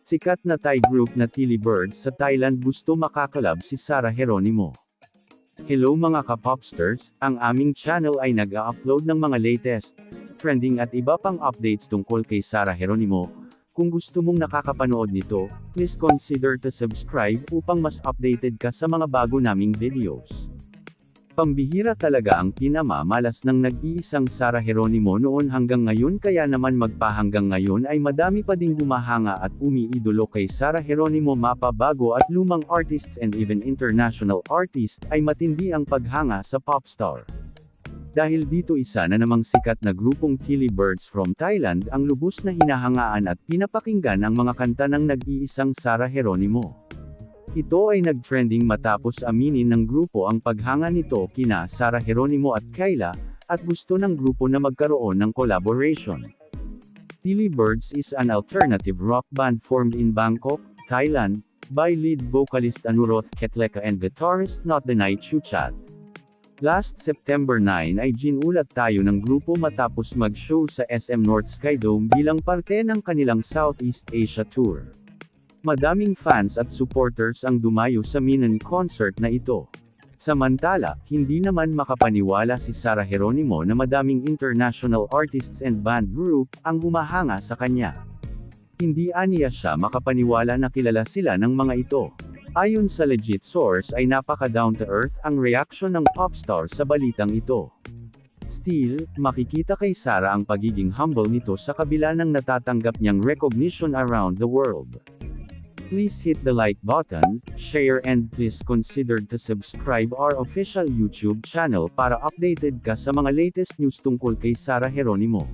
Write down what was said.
Sikat na Thai group na Tilly Birds sa Thailand gusto makakalab si Sarah Geronimo. Hello mga ka-popsters, ang aming channel ay nag-a-upload ng mga latest, trending at iba pang updates tungkol kay Sarah Geronimo. Kung gusto mong nakakapanood nito, please consider to subscribe upang mas updated ka sa mga bago naming videos. Pambihira talaga ang pinamamalas ng nag-iisang Sarah Geronimo noon hanggang ngayon, kaya naman magpahanggang ngayon ay madami pa ding humahanga at umiidolo kay Sarah Geronimo. Mapabago at lumang artists and even international artists ay matindi ang paghanga sa popstar. Dahil dito isa na namang sikat na grupong Tilly Birds from Thailand ang lubos na hinahangaan at pinapakinggan ang mga kanta ng nag-iisang Sarah Geronimo. Ito ay nag-trending matapos aminin ng grupo ang paghanga nito kina Sarah Geronimo at Kyla, at gusto ng grupo na magkaroon ng collaboration. Tilly Birds is an alternative rock band formed in Bangkok, Thailand, by lead vocalist Anuroth Ketleka and guitarist Notdanai Chuchat. Last September 9 ay ginulat tayo ng grupo matapos mag-show sa SM North Sky Dome bilang parte ng kanilang Southeast Asia Tour. Madaming fans at supporters ang dumayo sa Minan concert na ito. Samantala, hindi naman makapaniwala si Sarah Geronimo na madaming international artists and band group ang humahanga sa kanya. Hindi aniya siya makapaniwala na kilala sila ng mga ito. Ayon sa legit source ay napaka down to earth ang reaksyon ng popstar sa balitang ito. Still, makikita kay Sarah ang pagiging humble nito sa kabila ng natatanggap niyang recognition around the world. Please hit the like button, share and please consider to subscribe our official YouTube channel para updated ka sa mga latest news tungkol kay Sarah Geronimo.